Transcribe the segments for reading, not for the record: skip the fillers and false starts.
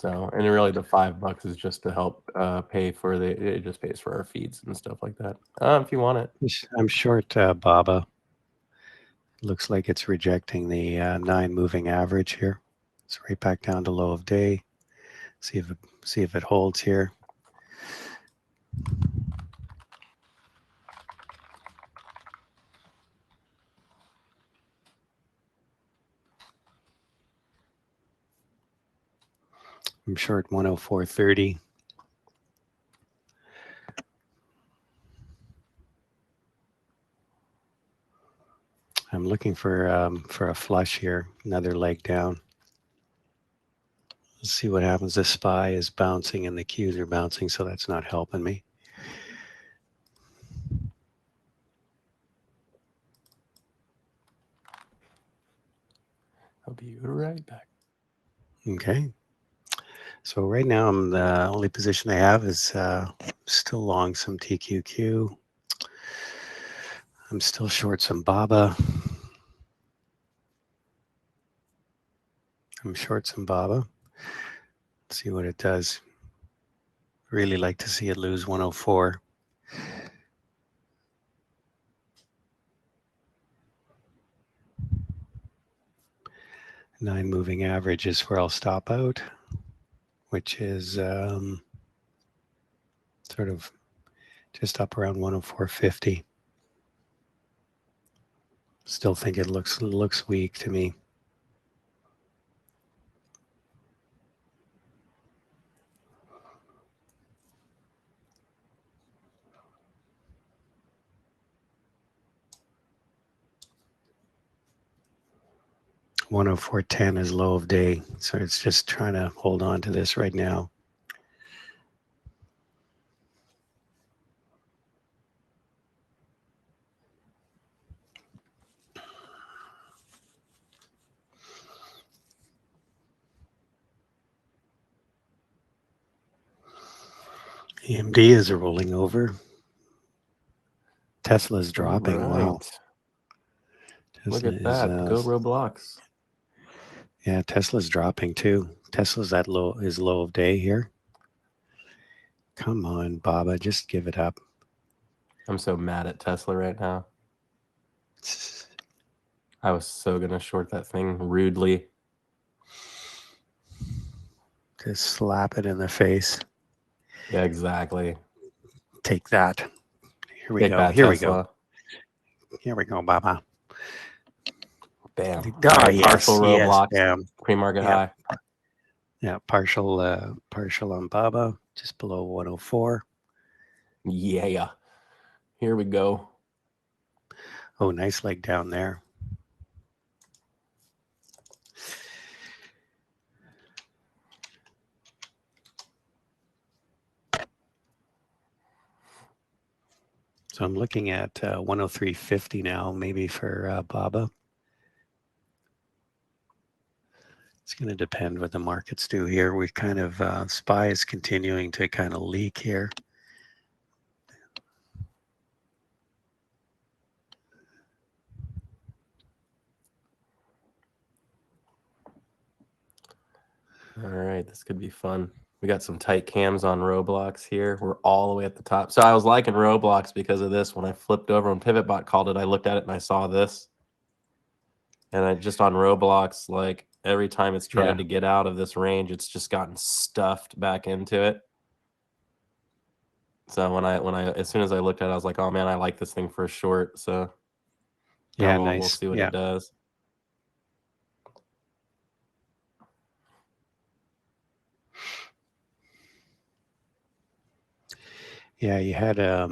So, and really the $5 is just to help pay for it just pays for our feeds and stuff like that. If you want it. I'm short BABA. Looks like it's rejecting the 9 moving average here. It's right back down to low of day. See if it holds here. I'm short 104.30. I'm looking for a flush here, another leg down. Let's see what happens. The SPY is bouncing and the Qs are bouncing, so that's not helping me. I'll be right back. Okay. So right now, the only position I have is still long some TQQ. I'm still short some BABA. I'm short some BABA. Let's see what it does. Really like to see it lose 104. Nine moving average is where I'll stop out, which is sort of just up around 104.50. Still think it looks weak to me. $104.10 is low of day, so it's just trying to hold on to this right now. AMD is rolling over. Tesla's dropping. Right. Wow. Look at that. Go Roblox. Yeah, Tesla's dropping too. Tesla's low of day here. Come on, Baba, just give it up. I'm so mad at Tesla right now. I was so going to short that thing rudely. Just slap it in the face. Yeah, exactly. Take that. Here we Take go. that, Here Tesla. Here we go, Baba. Bam. Oh, right, yes, partial Roblox. Yes, Pre-market high. Yeah, partial on Baba, just below 104. Yeah. Here we go. Oh, nice leg down there. So I'm looking at 103.50 now, maybe for Baba. It's going to depend what the markets do here. We kind of, SPY is continuing to kind of leak here. All right, this could be fun. We got some tight cams on Roblox here. We're all the way at the top. So I was liking Roblox because of this. When I flipped over when PivotBot called it, I looked at it and I saw this. And I just on Roblox, like every time it's tried to get out of this range, it's just gotten stuffed back into it. So when I as soon as I looked at it, I was like, oh man, I like this thing for a short. So yeah, we'll, nice. We'll see what it does. Yeah, you had a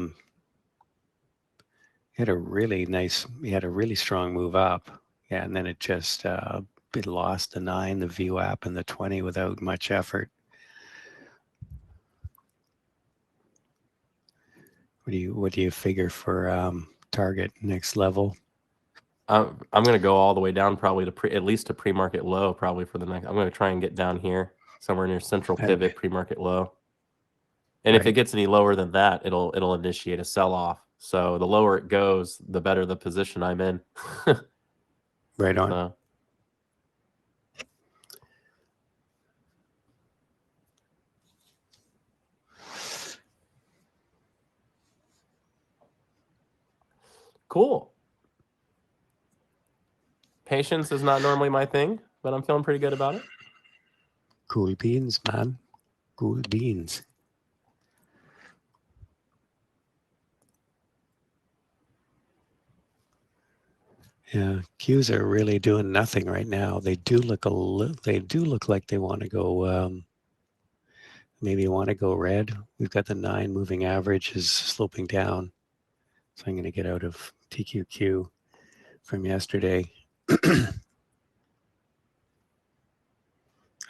really strong move up. Yeah, and then it just it lost the 9, the VWAP, and the 20 without much effort. What do you figure for target next level? I'm going to go all the way down, probably to at least to pre-market low, probably for the next. I'm going to try and get down here somewhere near central pivot, pre-market low. And if it gets any lower than that, it'll initiate a sell-off. So the lower it goes, the better the position I'm in. Right on. Cool. Patience is not normally my thing, but I'm feeling pretty good about it. Cool beans, man. Cool beans. Yeah, Qs are really doing nothing right now. They do look they do look like they want to go. Maybe want to go red. We've got the 9 moving average is sloping down, so I'm going to get out of TQQ from yesterday. I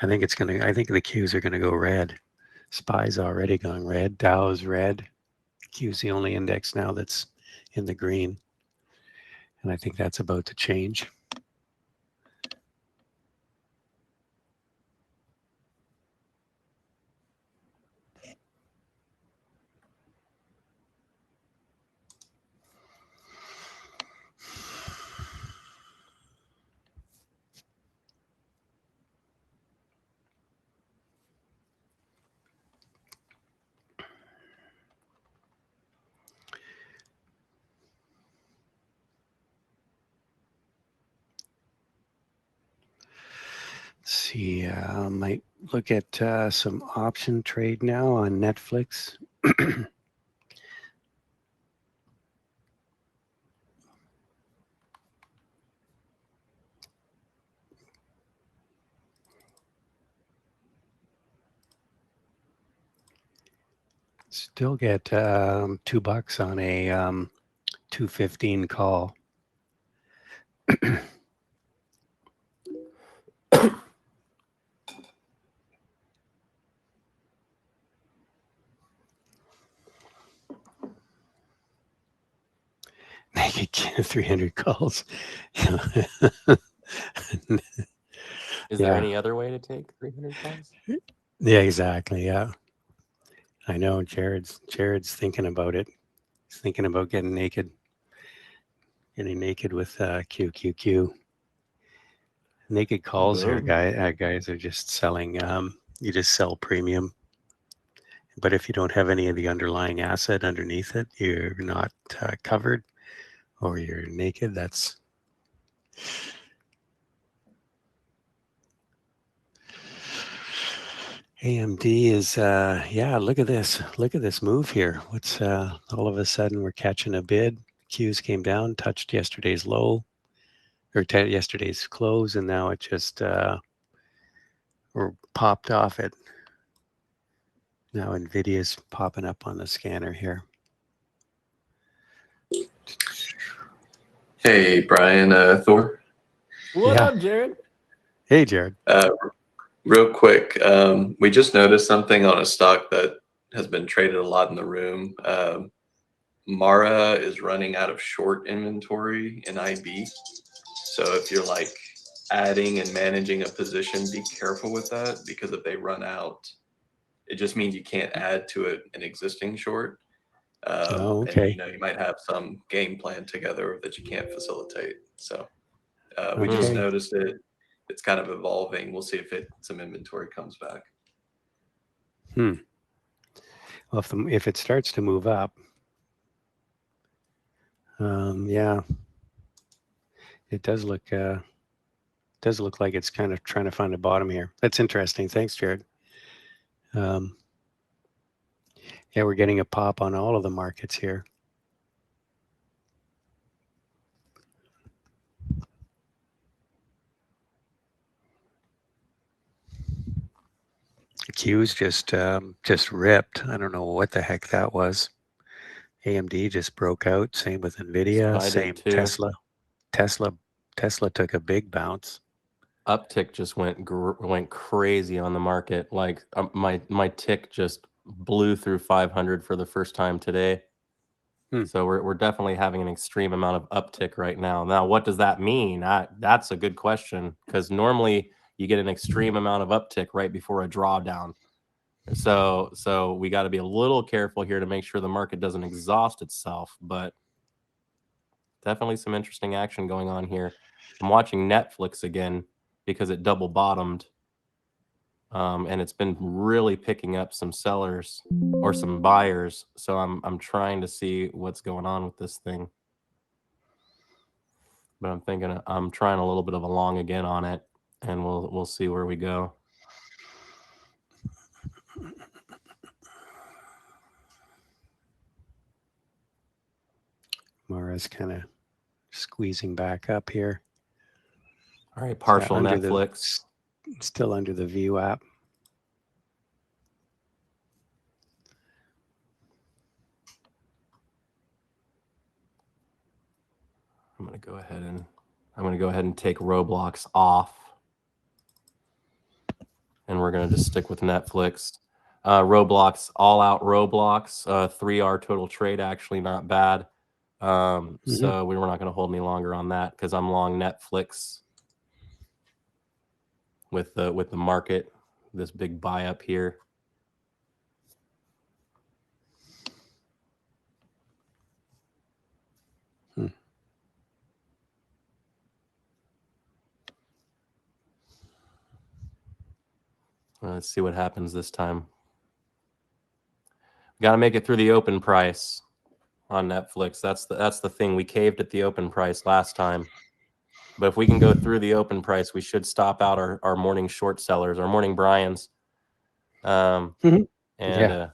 think it's going to. I think the Qs are going to go red. SPY's already going red. Dow's red. Q's the only index now that's in the green. And I think that's about to change. Let's see, might look at some option trade now on Netflix. Still get $2 on a 215 call. Naked 300 calls. Is there any other way to take 300 calls? Yeah, exactly. Yeah, I know. Jared's thinking about it. He's thinking about getting naked with QQQ. Naked calls here, guys are just selling. You just sell premium, but if you don't have any of the underlying asset underneath it, you're not covered, or you're naked. That's AMD is yeah. Look at this move here. What's all of a sudden we're catching a bid. Qs came down, touched yesterday's low, or yesterday's close, and now it just or popped off it. Now NVIDIA's popping up on the scanner here. Hey, Brian, Thor. What up, Jared? Hey, Jared. Real quick, we just noticed something on a stock that has been traded a lot in the room. Mara is running out of short inventory in IB. So if you're like adding and managing a position, be careful with that, because if they run out, it just means you can't add to it an existing short. Okay. And you might have some game plan together that you can't facilitate. So we Okay. just noticed it. It's kind of evolving. We'll see if some inventory comes back. Well, if it starts to move up, yeah, it does look like it's kind of trying to find a bottom here. That's interesting. Thanks, Jared. Yeah, we're getting a pop on all of the markets here. Q's just ripped. I don't know what the heck that was. AMD just broke out. Same with NVIDIA. Same Tesla. Tesla took a big bounce. Uptick just went crazy on the market. Like my tick just blew through 500 for the first time today. So we're definitely having an extreme amount of uptick right now. Now, what does that mean? That's a good question, because normally you get an extreme amount of uptick right before a drawdown. So we got to be a little careful here to make sure the market doesn't exhaust itself. But definitely some interesting action going on here. I'm watching Netflix again because it double bottomed. And it's been really picking up some sellers or some buyers. So I'm trying to see what's going on with this thing. but I'm thinking I'm trying a little bit of a long again on it, and we'll see where we go. Mara's kind of squeezing back up here. All right, partial under Netflix. Still under the VWAP. I'm gonna go ahead and take Roblox off, and we're gonna just stick with Netflix. Roblox, all out Roblox, 3R total trade, actually not bad. So we were not going to hold any longer on that because I'm long Netflix with the market, this big buy up here. Let's see what happens this time. Got to make it through the open price on Netflix. That's the thing. We caved at the open price last time. But if we can go through the open price, we should stop out our morning short sellers, our morning Bryans. Yeah. The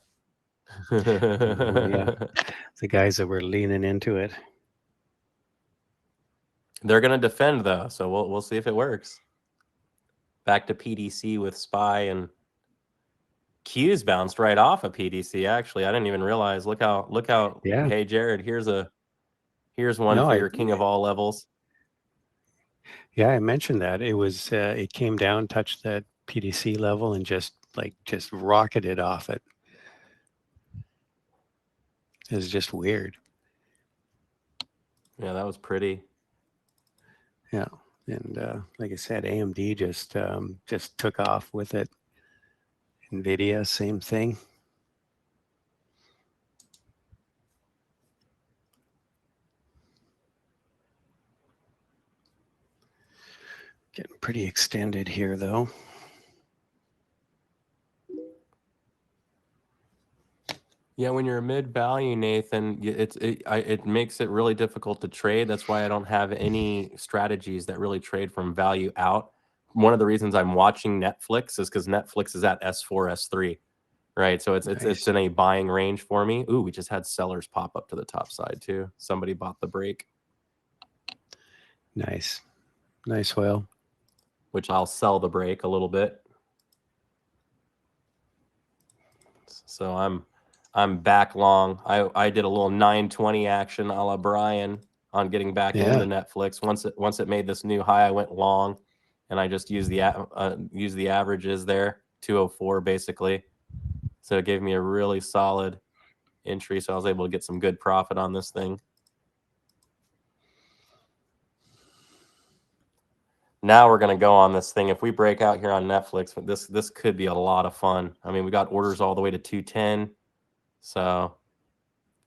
guys that were leaning into it. They're going to defend, though, so we'll see if it works. Back to PDC with SPY, and Q's bounced right off of PDC. Actually, I didn't even realize. Look how. Yeah. Hey, Jared, here's one for your king of all levels. Yeah, I mentioned that it was. It came down, touched that PDC level, and just rocketed off it. It was just weird. Yeah, that was pretty. Yeah, and like I said, AMD just took off with it. NVIDIA, same thing. Getting pretty extended here, though. Yeah, when you're mid value, Nathan, it makes it really difficult to trade. That's why I don't have any strategies that really trade from value out. One of the reasons I'm watching Netflix is because Netflix is at S4, S3, right? So it's in a buying range for me. Ooh, we just had sellers pop up to the top side too. Somebody bought the break. Nice whale. Which I'll sell the break a little bit. So I'm back long. I did a little 920 action a la Brian on getting back into Netflix. Once it made this new high, I went long, and I just used the averages there, 204 basically. So it gave me a really solid entry. So I was able to get some good profit on this thing. Now we're going to go on this thing. If we break out here on Netflix, this could be a lot of fun. I mean, we got orders all the way to 210. So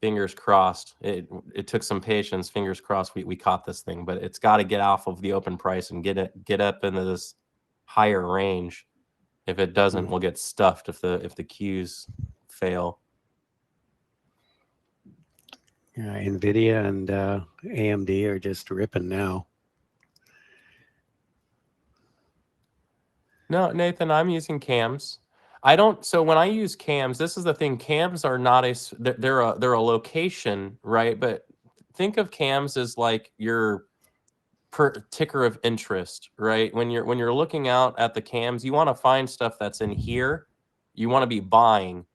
fingers crossed. It took some patience. Fingers crossed we caught this thing, but it's got to get off of the open price and get up into this higher range. If it doesn't, we'll get stuffed if the Qs fail. Yeah, NVIDIA and AMD are just ripping now. No, Nathan, I'm using cams. So when I use cams, this is the thing. Cams are not they're a location, right? But think of cams as like your ticker of interest, right? When you're looking out at the cams, you want to find stuff that's in here. You want to be buying.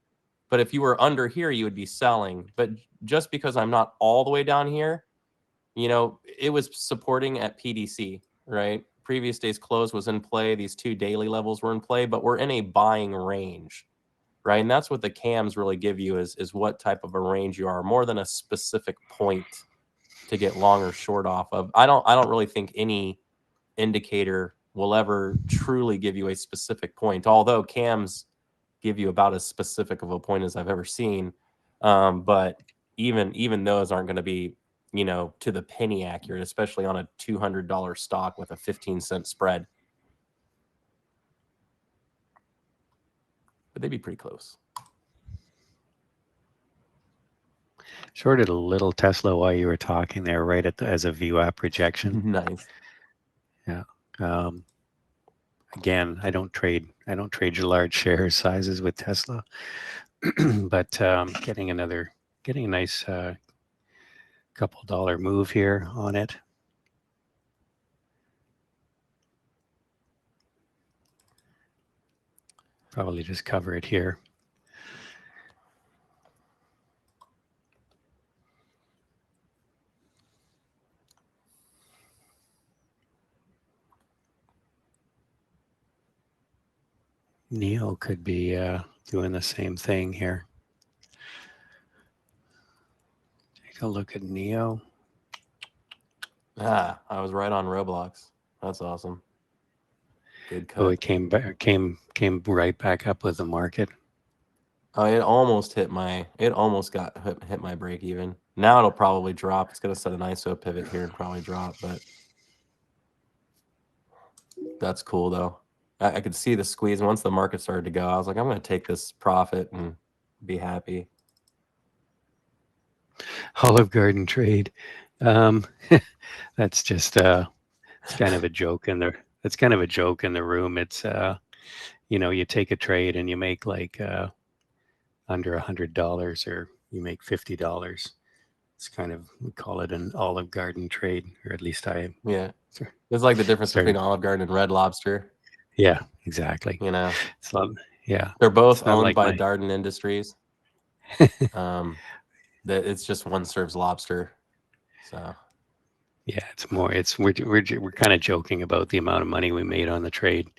But if you were under here, you would be selling. But just because I'm not all the way down here, it was supporting at PDC, right? Previous day's close was in play. These two daily levels were in play, but we're in a buying range, right? And that's what the cams really give you is what type of a range you are, more than a specific point to get long or short off of. I don't really think any indicator will ever truly give you a specific point, although cams give you about as specific of a point as I've ever seen. But even those aren't going to be to the penny accurate, especially on a $200 stock with a 15-cent spread. But they'd be pretty close. Shorted a little Tesla while you were talking there, right at as a VWAP rejection. Nice. Yeah. Again, I don't trade your large share sizes with Tesla, but getting a nice couple dollar move here on it. Probably just cover it here. NIO could be doing the same thing here. Take a look at NIO. Ah, I was right on Roblox. That's awesome. Good cut. Oh, it came right back up with the market. Oh, it almost hit my. It almost got hit my break even. Now it'll probably drop. It's gonna set an ISO pivot here and probably drop, but that's cool though. I could see the squeeze once the market started to go. I was like, I'm gonna take this profit and be happy. Olive Garden trade. That's just it's kind of a joke in the. It's kind of a joke in the room. It's you know, you take a trade and you make like under $100 or you make $50. It's kind of, we call it an Olive Garden trade, or at least I. Yeah, it's like the difference Sorry. between Olive Garden and Red Lobster. Yeah, exactly. You know, It's not, yeah, they're both it's not owned like by my- Darden Industries. That it's just one serves lobster. So yeah, it's more. It's we're kind of joking about the amount of money we made on the trade.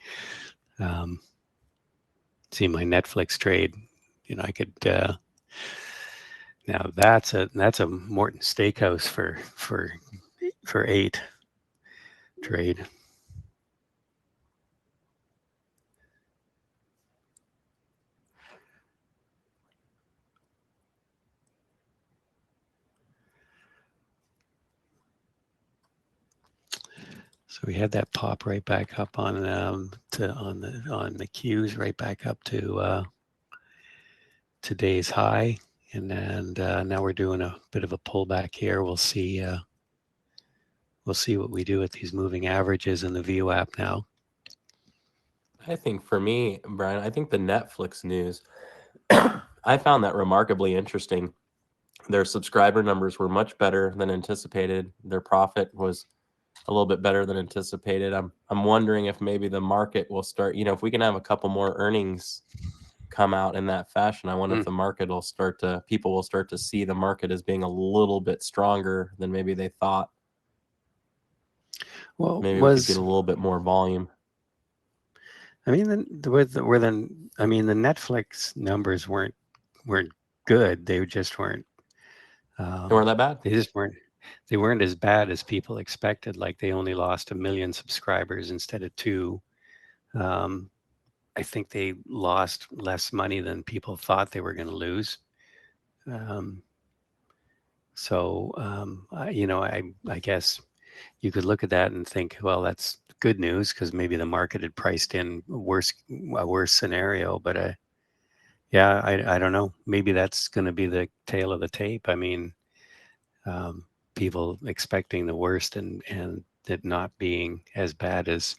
See my Netflix trade. You know, I could. Now that's a Morton Steakhouse for 8 trade. So we had that pop right back up on on the Qs, right back up to today's high, and now we're doing a bit of a pullback here. We'll see what we do with these moving averages in the VWAP now. I think for me, Brian, I think the Netflix news, I found that remarkably interesting. Their subscriber numbers were much better than anticipated. Their profit was a little bit better than anticipated. I'm wondering if maybe the market will start, you know, if we can have a couple more earnings come out in that fashion, I wonder if the market will people will start to see the market as being a little bit stronger than maybe they thought. Well, maybe we could get a little bit more volume. I mean, the Netflix numbers weren't good. They just weren't. They weren't that bad. They just weren't. They weren't as bad as people expected. Like they only lost 1 million subscribers instead of 2. I think they lost less money than people thought they were going to lose. You know, I guess you could look at that and think, well, that's good news because maybe the market had priced in a worse scenario. But yeah, I don't know. Maybe that's going to be the tail of the tape. I mean, people expecting the worst and it not being as bad as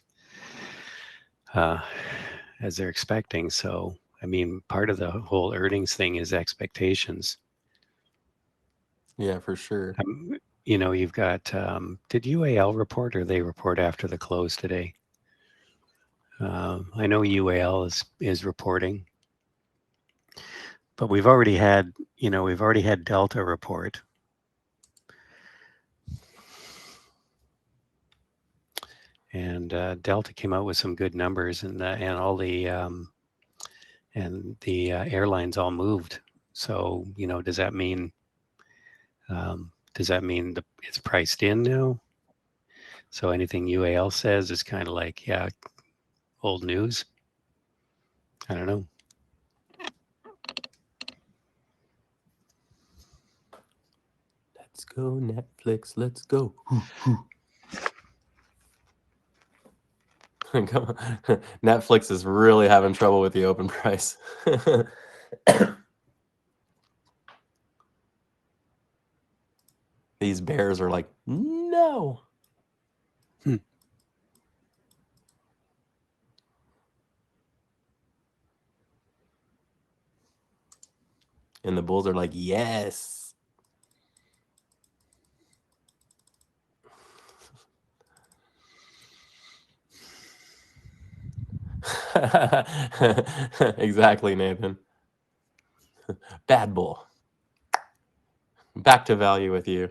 they're expecting. So, I mean, part of the whole earnings thing is expectations. Yeah, for sure. You know, you've got, did UAL report or they report after the close today? I know UAL is reporting, but we've already had Delta report. And Delta came out with some good numbers, and all the airlines all moved. So, you know, does that mean it's priced in now? So anything UAL says is kind of like, yeah, old news. I don't know. Let's go Netflix. Let's go. Netflix is really having trouble with the open price. These bears are like, no. Hmm. And the bulls are like, yes. Exactly, Nathan. Bad bull. Back to value with you.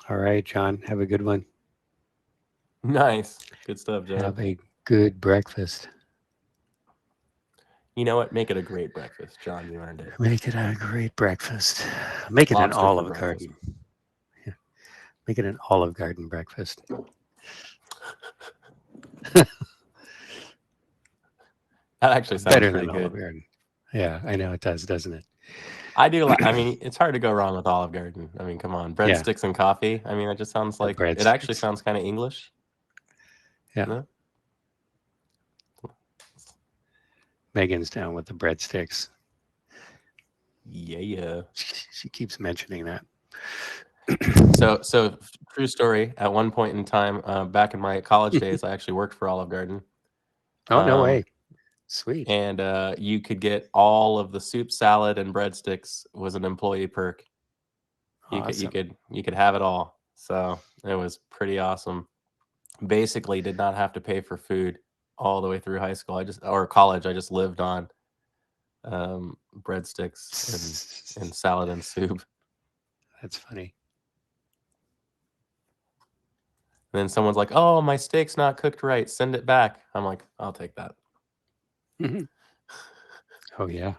All right, John. Have a good one. Nice. Good stuff, John. Have a good breakfast. You know what? Make it a great breakfast, John. You earned it. Make it a great breakfast. Make it an Lobster for Olive breakfast. Garden. Yeah. Make it an Olive Garden breakfast. That actually sounds Better pretty than good. Olive Garden. Yeah, I know it does, doesn't it? I do like. I mean, it's hard to go wrong with Olive Garden. I mean, come on, Yeah. breadsticks and coffee. I mean, that just sounds The like it. Actually breadsticks. sounds kind of English. Yeah. No? Megan's down with the breadsticks. Yeah. She keeps mentioning that. So true story. At one point in time, back in my college days, I actually worked for Olive Garden. Oh, no Um, way. Sweet. And you could get all of the soup, salad, and breadsticks was an employee perk. Awesome. You could have it all. So it was pretty awesome. Basically, did not have to pay for food all the way through high school. Or college. I just lived on breadsticks and salad and soup. That's funny. And then someone's like, "Oh, my steak's not cooked right. Send it back." I'm like, "I'll take that." Oh, yeah.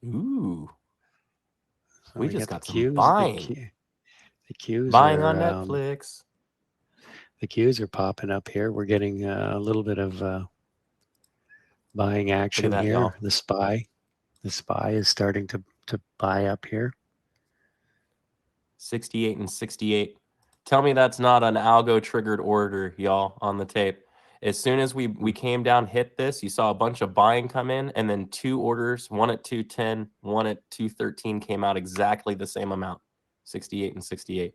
Ooh, So we just got got the some queues. buying. The queues Buying are on Netflix. the queues are popping up here. We're getting a little bit of buying action that, here. y'all. The spy is starting to buy up here. 68 and 68. Tell me that's not an algo triggered order, y'all, on the tape. As soon as we came down, hit this, you saw a bunch of buying come in, and then two orders, one at 210, one at 213, came out exactly the same amount, 68 and 68.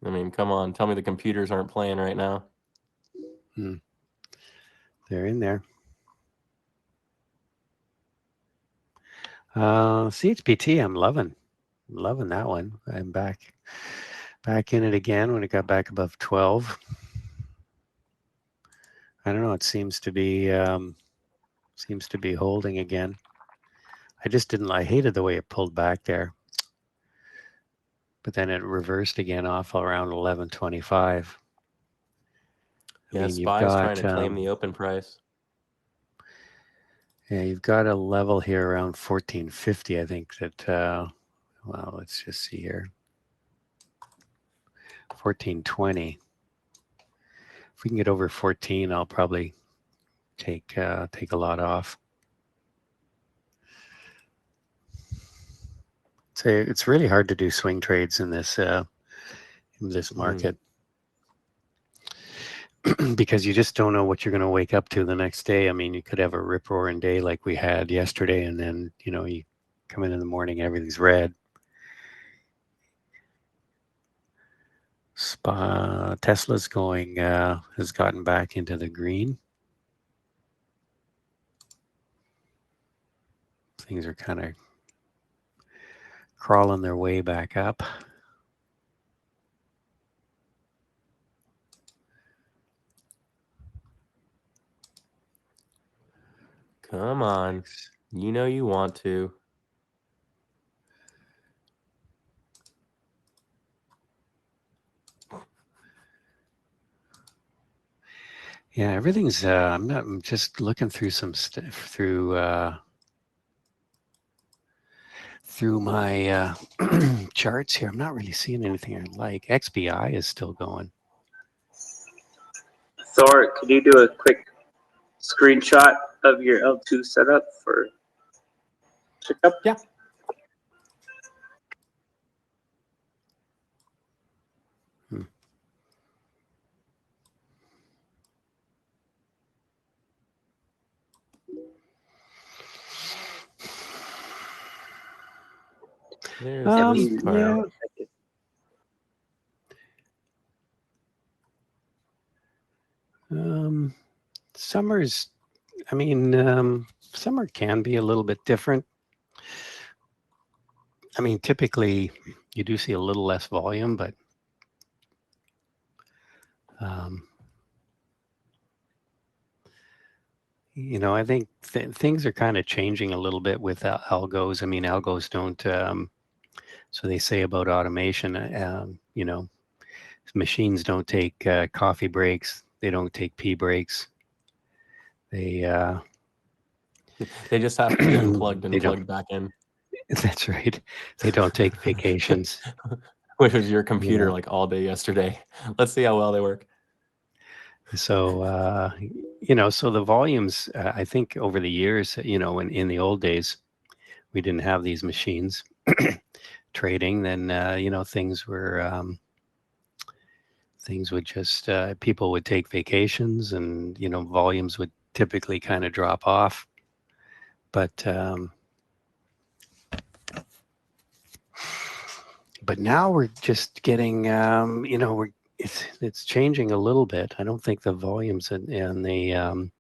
I mean, come on, tell me the computers aren't playing right now. They're in there. CHPT, I'm loving that one. I'm back in it again when it got back above 12. I don't know. It seems to be holding again. I hated the way it pulled back there, but then it reversed again off around 1125. Yeah, SPY's trying to claim the open price. Yeah, you've got a level here around 1450. I think that. Well, let's just see here. 1420. If we can get over 14, I'll probably take a lot off. So it's really hard to do swing trades in this market because you just don't know what you're going to wake up to the next day. I mean, you could have a rip roaring day like we had yesterday, and then you come in the morning, everything's red. Tesla's has gotten back into the green. Things are kind of crawling their way back up. Come on. You know you want to. Yeah, everything's. I'm just looking through some stuff through my charts here. I'm not really seeing anything I like. XBI is still going. Thor, could you do a quick screenshot of your L2 setup for pickup? Yeah. There's this Yeah. part. Summer's, I mean, summer can be a little bit different. I mean, typically you do see a little less volume, but you know, I think things are kind of changing a little bit with algos. I mean, algos don't, so they say about automation, you know, machines don't take coffee breaks. They don't take pee breaks. They just have to be unplugged and They don't. plugged back in. That's right. They don't take vacations. Which was your computer know. like all day yesterday. Let's see how well they work. So, you know, so the volumes, I think over the years, you know, in the old days, we didn't have these machines trading, then, you know, things would just, people would take vacations and, you know, volumes would typically kind of drop off. But now we're just getting, you know, it's changing a little bit. I don't think the volumes and the